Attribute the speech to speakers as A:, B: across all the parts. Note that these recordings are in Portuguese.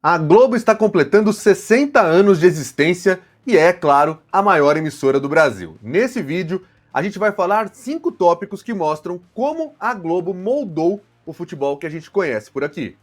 A: A Globo está completando 60 anos de existência e é, claro, a maior emissora do Brasil. Nesse vídeo, a gente vai falar 5 tópicos que mostram como a Globo moldou o futebol que a gente conhece por aqui.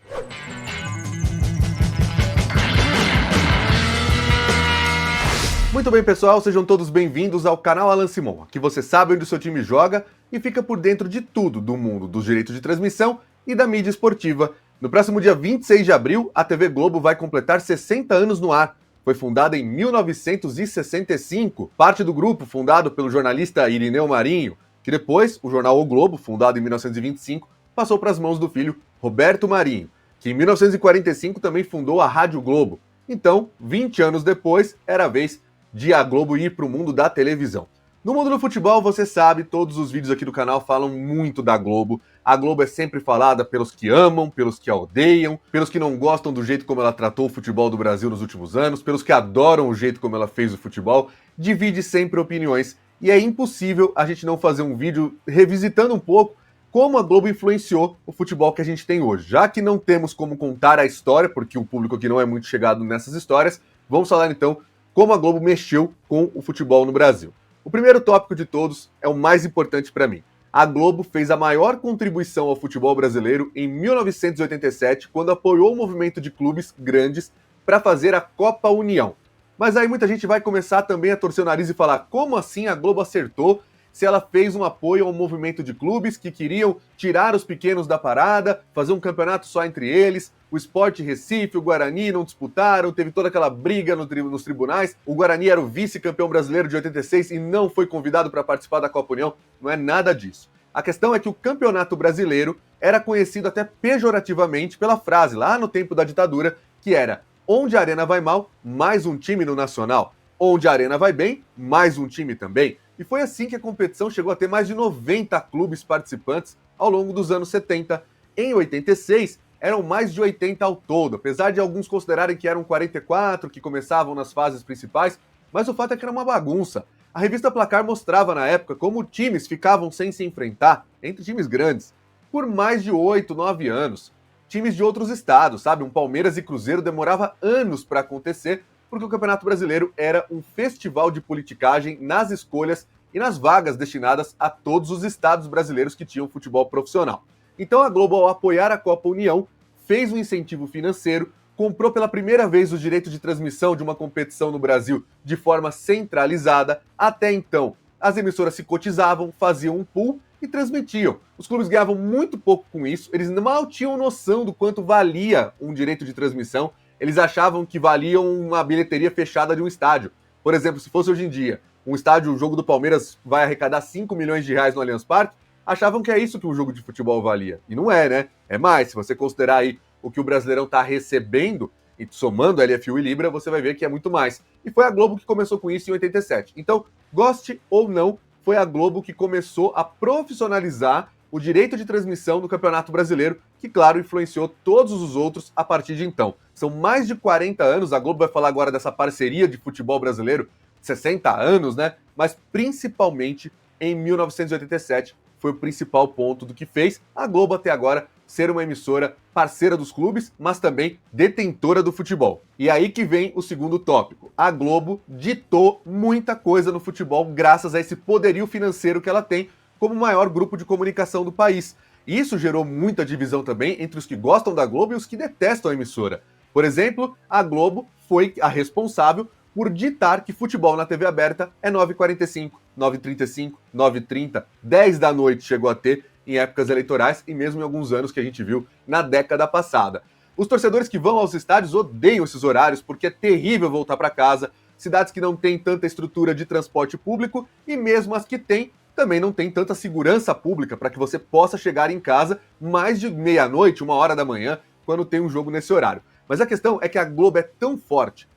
A: Muito bem, pessoal, sejam todos bem-vindos ao canal Alan Simon. Aqui você sabe onde o seu time joga e fica por dentro de tudo do mundo dos direitos de transmissão e da mídia esportiva. No próximo dia 26 de abril, a TV Globo vai completar 60 anos no ar. Foi fundada em 1965, parte do grupo fundado pelo jornalista Irineu Marinho, que depois, o jornal O Globo, fundado em 1925, passou para as mãos do filho Roberto Marinho, que em 1945 também fundou a Rádio Globo. Então, 20 anos depois, era a vez de a Globo ir para o mundo da televisão. No mundo do futebol, você sabe, todos os vídeos aqui do canal falam muito da Globo. A Globo é sempre falada pelos que amam, pelos que a odeiam, pelos que não gostam do jeito como ela tratou o futebol do Brasil nos últimos anos, pelos que adoram o jeito como ela fez o futebol. Divide sempre opiniões e é impossível a gente não fazer um vídeo revisitando um pouco como a Globo influenciou o futebol que a gente tem hoje. Já que não temos como contar a história, porque o público aqui não é muito chegado nessas histórias, vamos falar então como a Globo mexeu com o futebol no Brasil. O primeiro tópico de todos é o mais importante para mim. A Globo fez a maior contribuição ao futebol brasileiro em 1987, quando apoiou o movimento de clubes grandes para fazer a Copa União. Mas aí muita gente vai começar também a torcer o nariz e falar: como assim a Globo acertou se ela fez um apoio ao movimento de clubes que queriam tirar os pequenos da parada, fazer um campeonato só entre eles? O Sport Recife, o Guarani não disputaram, teve toda aquela briga nos tribunais. O Guarani era o vice-campeão brasileiro de 86 e não foi convidado para participar da Copa União. Não é nada disso. A questão é que o Campeonato Brasileiro era conhecido até pejorativamente pela frase, lá no tempo da ditadura, que era: onde a arena vai mal, mais um time no Nacional. Onde a arena vai bem, mais um time também. E foi assim que a competição chegou a ter mais de 90 clubes participantes ao longo dos anos 70. Em 86, eram mais de 80 ao todo, apesar de alguns considerarem que eram 44 que começavam nas fases principais, mas o fato é que era uma bagunça. A revista Placar mostrava na época como times ficavam sem se enfrentar, entre times grandes, por mais de 8, 9 anos. Times de outros estados, sabe? Um Palmeiras e Cruzeiro demorava anos para acontecer, porque o Campeonato Brasileiro era um festival de politicagem nas escolhas e nas vagas destinadas a todos os estados brasileiros que tinham futebol profissional. Então a Globo, ao apoiar a Copa União, fez um incentivo financeiro, comprou pela primeira vez o direito de transmissão de uma competição no Brasil de forma centralizada. Até então, as emissoras se cotizavam, faziam um pool e transmitiam. Os clubes ganhavam muito pouco com isso, eles mal tinham noção do quanto valia um direito de transmissão. Eles achavam que valiam uma bilheteria fechada de um estádio. Por exemplo, se fosse hoje em dia, um estádio, o jogo do Palmeiras vai arrecadar 5 milhões de reais no Allianz Parque, achavam que é isso que um jogo de futebol valia. E não é, né? É mais. Se você considerar aí o que o Brasileirão está recebendo, e somando LFU e Libra, você vai ver que é muito mais. E foi a Globo que começou com isso em 87. Então, goste ou não, foi a Globo que começou a profissionalizar o direito de transmissão do Campeonato Brasileiro, que, claro, influenciou todos os outros a partir de então. São mais de 40 anos, a Globo vai falar agora dessa parceria de futebol brasileiro, 60 anos, né? Mas principalmente em 1987 foi o principal ponto do que fez a Globo até agora ser uma emissora parceira dos clubes, mas também detentora do futebol. E aí que vem o segundo tópico. A Globo ditou muita coisa no futebol graças a esse poderio financeiro que ela tem como o maior grupo de comunicação do país. E isso gerou muita divisão também entre os que gostam da Globo e os que detestam a emissora. Por exemplo, a Globo foi a responsável por ditar que futebol na TV aberta é 9h45, 9h35, 9h30, 10 da noite chegou a ter em épocas eleitorais e mesmo em alguns anos que a gente viu na década passada. Os torcedores que vão aos estádios odeiam esses horários porque é terrível voltar para casa, cidades que não têm tanta estrutura de transporte público e mesmo as que têm, também não tem tanta segurança pública para que você possa chegar em casa mais de meia-noite, 1h da manhã, quando tem um jogo nesse horário. Mas a questão é que a Globo é tão forte,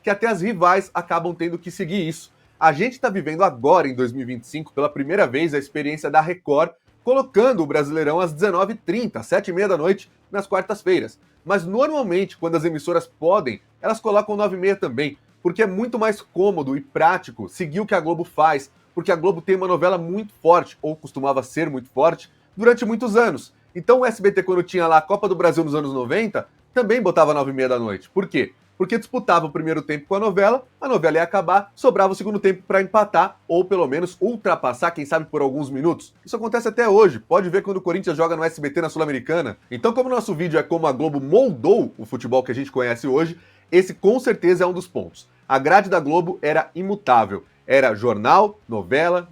A: que até as rivais acabam tendo que seguir isso. A gente está vivendo agora, em 2025, pela primeira vez, a experiência da Record, colocando o Brasileirão às 19h30, às 7h30 da noite, nas quartas-feiras. Mas normalmente, quando as emissoras podem, elas colocam 9h30 também, porque é muito mais cômodo e prático seguir o que a Globo faz, porque a Globo tem uma novela muito forte, ou costumava ser muito forte, durante muitos anos. Então o SBT, quando tinha lá a Copa do Brasil nos anos 90, também botava 9h30 da noite. Por quê? Porque disputava o primeiro tempo com a novela ia acabar, sobrava o segundo tempo para empatar ou pelo menos ultrapassar, quem sabe por alguns minutos. Isso acontece até hoje, pode ver quando o Corinthians joga no SBT na Sul-Americana. Então, como o nosso vídeo é como a Globo moldou o futebol que a gente conhece hoje, esse com certeza é um dos pontos. A grade da Globo era imutável. Era jornal, novela,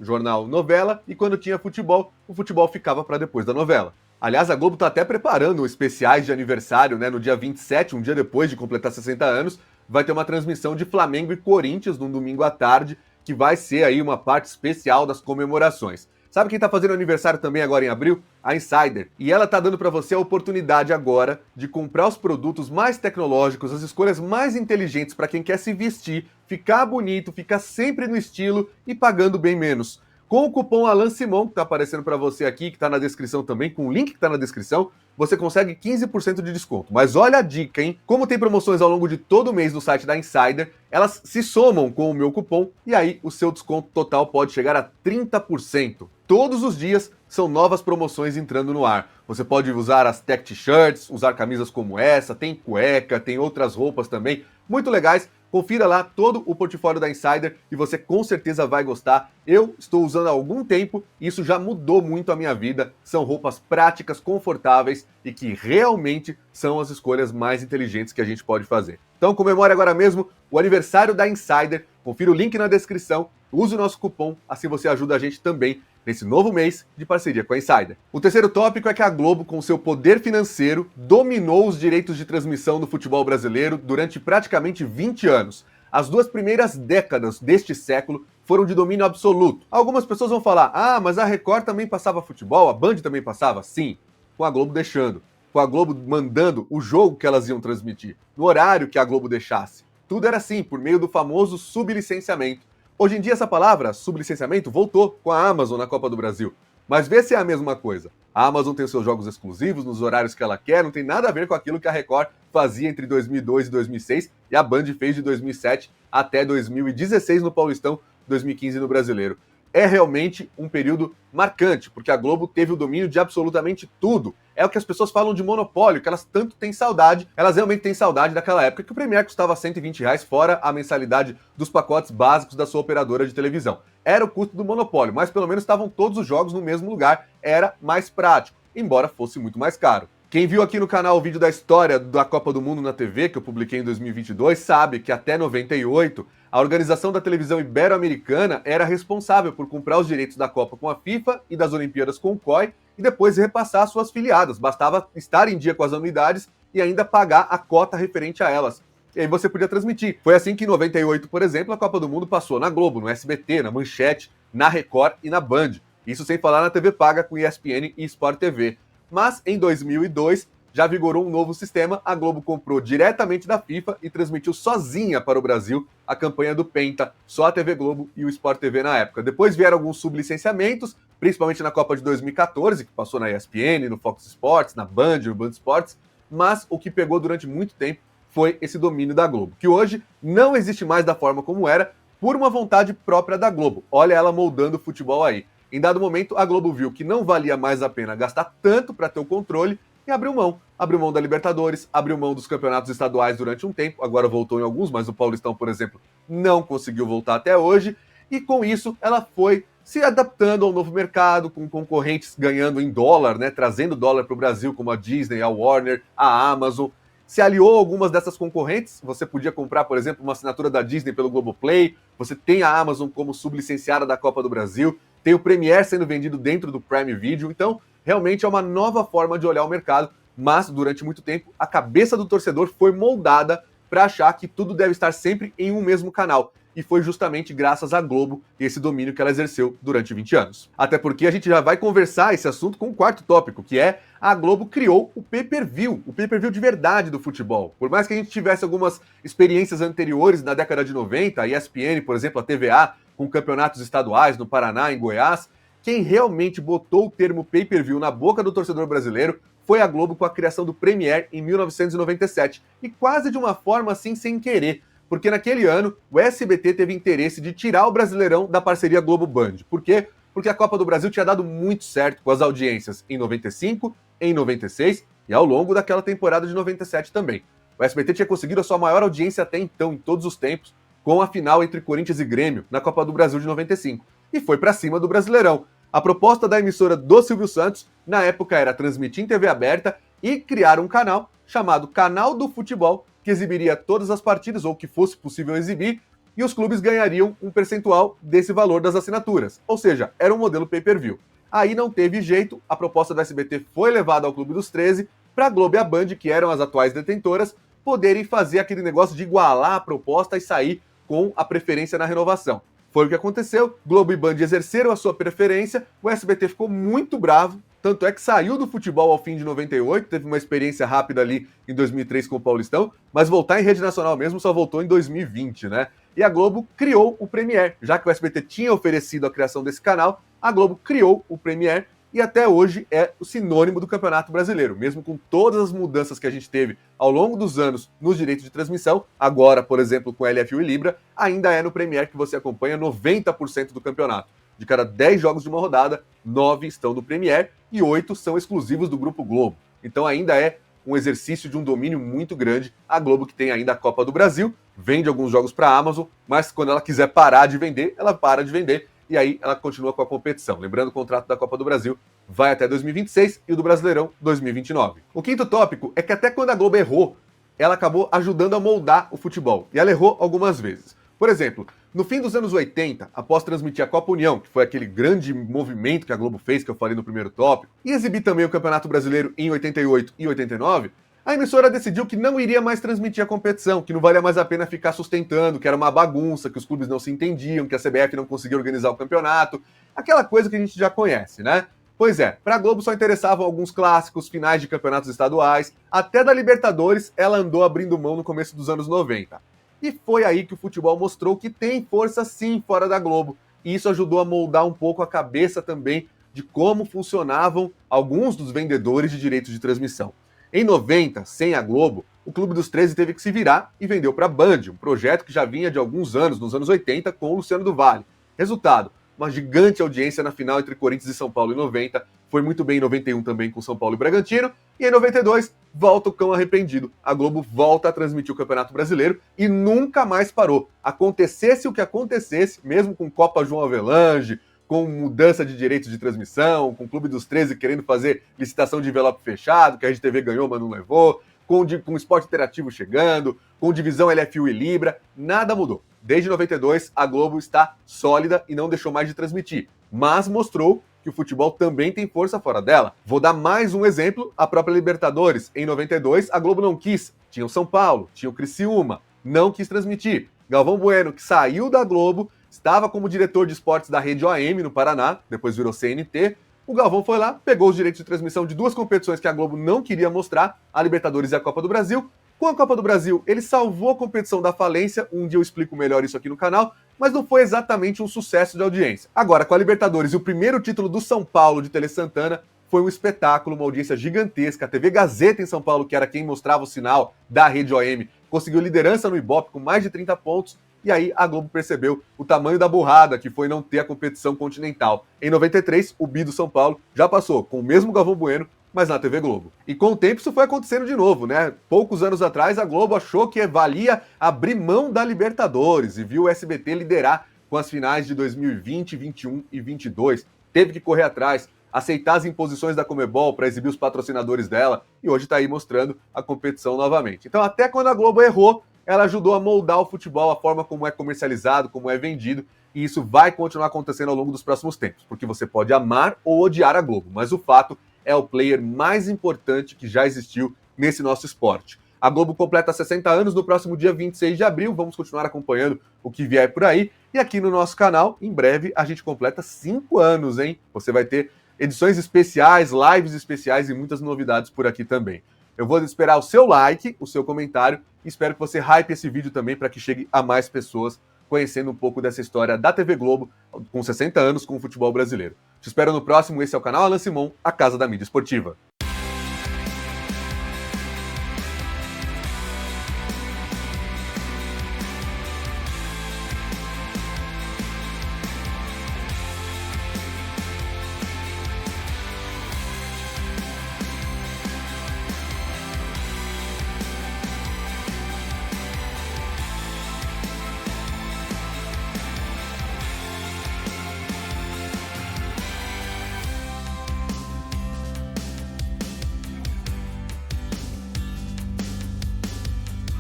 A: e quando tinha futebol, o futebol ficava para depois da novela. Aliás, a Globo está até preparando especiais de aniversário, né? No dia 27, um dia depois de completar 60 anos, vai ter uma transmissão de Flamengo e Corinthians num domingo à tarde, que vai ser aí uma parte especial das comemorações. Sabe quem está fazendo aniversário também agora em abril? A Insider. E ela está dando para você a oportunidade agora de comprar os produtos mais tecnológicos, as escolhas mais inteligentes para quem quer se vestir, ficar bonito, ficar sempre no estilo e pagando bem menos. Com o cupom Alan Simon, que está aparecendo para você aqui, que está na descrição também, com o link que está na descrição, você consegue 15% de desconto. Mas olha a dica, hein? Como tem promoções ao longo de todo o mês no site da Insider, elas se somam com o meu cupom e aí o seu desconto total pode chegar a 30%. Todos os dias são novas promoções entrando no ar. Você pode usar as tech t-shirts, usar camisas como essa, tem cueca, tem outras roupas também, muito legais. Confira lá todo o portfólio da Insider e você com certeza vai gostar. Eu estou usando há algum tempo e isso já mudou muito a minha vida. São roupas práticas, confortáveis e que realmente são as escolhas mais inteligentes que a gente pode fazer. Então comemore agora mesmo o aniversário da Insider. Confira o link na descrição, use o nosso cupom, assim você ajuda a gente também nesse novo mês de parceria com a Insider. O terceiro tópico é que a Globo, com seu poder financeiro, dominou os direitos de transmissão do futebol brasileiro durante praticamente 20 anos. As 2 primeiras décadas deste século foram de domínio absoluto. Algumas pessoas vão falar, mas a Record também passava futebol, a Band também passava? Sim, com a Globo deixando, com a Globo mandando o jogo que elas iam transmitir, no horário que a Globo deixasse. Tudo era assim, por meio do famoso sublicenciamento. Hoje em dia essa palavra, sublicenciamento, voltou com a Amazon na Copa do Brasil. Mas vê se é a mesma coisa. A Amazon tem os seus jogos exclusivos, nos horários que ela quer, não tem nada a ver com aquilo que a Record fazia entre 2002 e 2006 e a Band fez de 2007 até 2016 no Paulistão, 2015 no Brasileiro. É realmente um período marcante, porque a Globo teve o domínio de absolutamente tudo. É o que as pessoas falam de monopólio, que elas tanto têm saudade, elas realmente têm saudade daquela época que o Premiere custava R$120, fora a mensalidade dos pacotes básicos da sua operadora de televisão. Era o custo do monopólio, mas pelo menos estavam todos os jogos no mesmo lugar, era mais prático, embora fosse muito mais caro. Quem viu aqui no canal o vídeo da história da Copa do Mundo na TV, que eu publiquei em 2022, sabe que até 98, a Organização da Televisão Ibero-Americana era responsável por comprar os direitos da Copa com a FIFA e das Olimpíadas com o COI e depois repassar às suas filiadas. Bastava estar em dia com as anuidades e ainda pagar a cota referente a elas. E aí você podia transmitir. Foi assim que em 98, por exemplo, a Copa do Mundo passou na Globo, no SBT, na Manchete, na Record e na Band. Isso sem falar na TV paga com ESPN e Sport TV. Mas em 2002 já vigorou um novo sistema, a Globo comprou diretamente da FIFA e transmitiu sozinha para o Brasil a campanha do Penta, só a TV Globo e o Sport TV na época. Depois vieram alguns sublicenciamentos, principalmente na Copa de 2014, que passou na ESPN, no Fox Sports, na Band, no Band Sports, mas o que pegou durante muito tempo foi esse domínio da Globo, que hoje não existe mais da forma como era, por uma vontade própria da Globo. Olha ela moldando o futebol aí. Em dado momento, a Globo viu que não valia mais a pena gastar tanto para ter o controle e abriu mão. Abriu mão da Libertadores, abriu mão dos campeonatos estaduais durante um tempo, agora voltou em alguns, mas o Paulistão, por exemplo, não conseguiu voltar até hoje, e com isso ela foi se adaptando ao novo mercado, com concorrentes ganhando em dólar, né, trazendo dólar para o Brasil, como a Disney, a Warner, a Amazon. Se aliou a algumas dessas concorrentes, você podia comprar, por exemplo, uma assinatura da Disney pelo Globoplay, você tem a Amazon como sublicenciada da Copa do Brasil, tem o Premiere sendo vendido dentro do Prime Video, então realmente é uma nova forma de olhar o mercado, mas durante muito tempo a cabeça do torcedor foi moldada para achar que tudo deve estar sempre em um mesmo canal. E foi justamente graças à Globo e esse domínio que ela exerceu durante 20 anos. Até porque a gente já vai conversar esse assunto com o quarto tópico, que é a Globo criou o pay-per-view de verdade do futebol. Por mais que a gente tivesse algumas experiências anteriores na década de 90, a ESPN, por exemplo, a TVA, com campeonatos estaduais no Paraná, em Goiás, quem realmente botou o termo pay-per-view na boca do torcedor brasileiro foi a Globo com a criação do Premiere em 1997, e quase de uma forma assim sem querer, porque naquele ano o SBT teve interesse de tirar o Brasileirão da parceria Globo-Band. Por quê? Porque a Copa do Brasil tinha dado muito certo com as audiências em 95, em 96 e ao longo daquela temporada de 97 também. O SBT tinha conseguido a sua maior audiência até então, em todos os tempos, com a final entre Corinthians e Grêmio na Copa do Brasil de 95, e foi para cima do Brasileirão. A proposta da emissora do Silvio Santos, na época, era transmitir em TV aberta e criar um canal chamado Canal do Futebol, que exibiria todas as partidas, ou que fosse possível exibir, e os clubes ganhariam um percentual desse valor das assinaturas. Ou seja, era um modelo pay-per-view. Aí não teve jeito, a proposta do SBT foi levada ao Clube dos 13, para a Globo e a Band, que eram as atuais detentoras, poderem fazer aquele negócio de igualar a proposta e sair com a preferência na renovação. Foi o que aconteceu, Globo e Band exerceram a sua preferência, o SBT ficou muito bravo, tanto é que saiu do futebol ao fim de 98, teve uma experiência rápida ali em 2003 com o Paulistão, mas voltar em rede nacional mesmo só voltou em 2020, né? E a Globo criou o Premiere, já que o SBT tinha oferecido a criação desse canal, a Globo criou o Premiere e até hoje é o sinônimo do Campeonato Brasileiro, mesmo com todas as mudanças que a gente teve ao longo dos anos nos direitos de transmissão, agora, por exemplo, com LFU e Libra, ainda é no Premiere que você acompanha 90% do campeonato. De cada 10 jogos de uma rodada, 9 estão no Premiere e 8 são exclusivos do Grupo Globo. Então ainda é um exercício de um domínio muito grande. A Globo, que tem ainda a Copa do Brasil, vende alguns jogos para a Amazon, mas quando ela quiser parar de vender, ela para de vender e aí ela continua com a competição. Lembrando, o contrato da Copa do Brasil vai até 2026 e o do Brasileirão 2029. O quinto tópico é que até quando a Globo errou, ela acabou ajudando a moldar o futebol. E ela errou algumas vezes. Por exemplo, no fim dos anos 80, após transmitir a Copa União, que foi aquele grande movimento que a Globo fez, que eu falei no primeiro tópico, e exibir também o Campeonato Brasileiro em 88 e 89, a emissora decidiu que não iria mais transmitir a competição, que não valia mais a pena ficar sustentando, que era uma bagunça, que os clubes não se entendiam, que a CBF não conseguia organizar o campeonato, aquela coisa que a gente já conhece, né? Pois é, para a Globo só interessavam alguns clássicos, finais de campeonatos estaduais, até da Libertadores ela andou abrindo mão no começo dos anos 90. E foi aí que o futebol mostrou que tem força sim fora da Globo, e isso ajudou a moldar um pouco a cabeça também de como funcionavam alguns dos vendedores de direitos de transmissão. Em 90, sem a Globo, o Clube dos 13 teve que se virar e vendeu para a Band, um projeto que já vinha de alguns anos, nos anos 80, com o Luciano do Vale. Resultado, uma gigante audiência na final entre Corinthians e São Paulo em 90, foi muito bem em 91 também com São Paulo e Bragantino, e em 92 volta o cão arrependido. A Globo volta a transmitir o Campeonato Brasileiro e nunca mais parou. Acontecesse o que acontecesse, mesmo com Copa João Avelange, com mudança de direitos de transmissão, com o Clube dos 13 querendo fazer licitação de envelope fechado, que a RedeTV ganhou, mas não levou, com o esporte interativo chegando, com divisão LFU e Libra, nada mudou. Desde 92, a Globo está sólida e não deixou mais de transmitir, mas mostrou que o futebol também tem força fora dela. Vou dar mais um exemplo, a própria Libertadores. Em 92, a Globo não quis. Tinha o São Paulo, tinha o Criciúma, não quis transmitir. Galvão Bueno, que saiu da Globo, estava como diretor de esportes da Rede OAM no Paraná, depois virou CNT. O Galvão foi lá, pegou os direitos de transmissão de duas competições que a Globo não queria mostrar, a Libertadores e a Copa do Brasil. Com a Copa do Brasil, ele salvou a competição da falência, um dia eu explico melhor isso aqui no canal, mas não foi exatamente um sucesso de audiência. Agora, com a Libertadores e o primeiro título do São Paulo de Tele Santana, foi um espetáculo, uma audiência gigantesca. A TV Gazeta em São Paulo, que era quem mostrava o sinal da Rede OAM, conseguiu liderança no Ibope com mais de 30 pontos, e aí a Globo percebeu o tamanho da burrada que foi não ter a competição continental. Em 93, o Bi do São Paulo já passou com o mesmo Galvão Bueno, mas na TV Globo. E com o tempo isso foi acontecendo de novo, né? Poucos anos atrás a Globo achou que valia abrir mão da Libertadores e viu o SBT liderar com as finais de 2020, 21 e 22. Teve que correr atrás, aceitar as imposições da Conmebol para exibir os patrocinadores dela e hoje está aí mostrando a competição novamente. Então até quando a Globo errou, ela ajudou a moldar o futebol, a forma como é comercializado, como é vendido, e isso vai continuar acontecendo ao longo dos próximos tempos, porque você pode amar ou odiar a Globo, mas o fato é o player mais importante que já existiu nesse nosso esporte. A Globo completa 60 anos no próximo dia 26 de abril, vamos continuar acompanhando o que vier por aí, e aqui no nosso canal, em breve, a gente completa 5 anos, hein? Você vai ter edições especiais, lives especiais e muitas novidades por aqui também. Eu vou esperar o seu like, o seu comentário, e espero que você hype esse vídeo também para que chegue a mais pessoas conhecendo um pouco dessa história da TV Globo com 60 anos com o futebol brasileiro. Te espero no próximo, esse é o canal Alan Simon, a casa da mídia esportiva.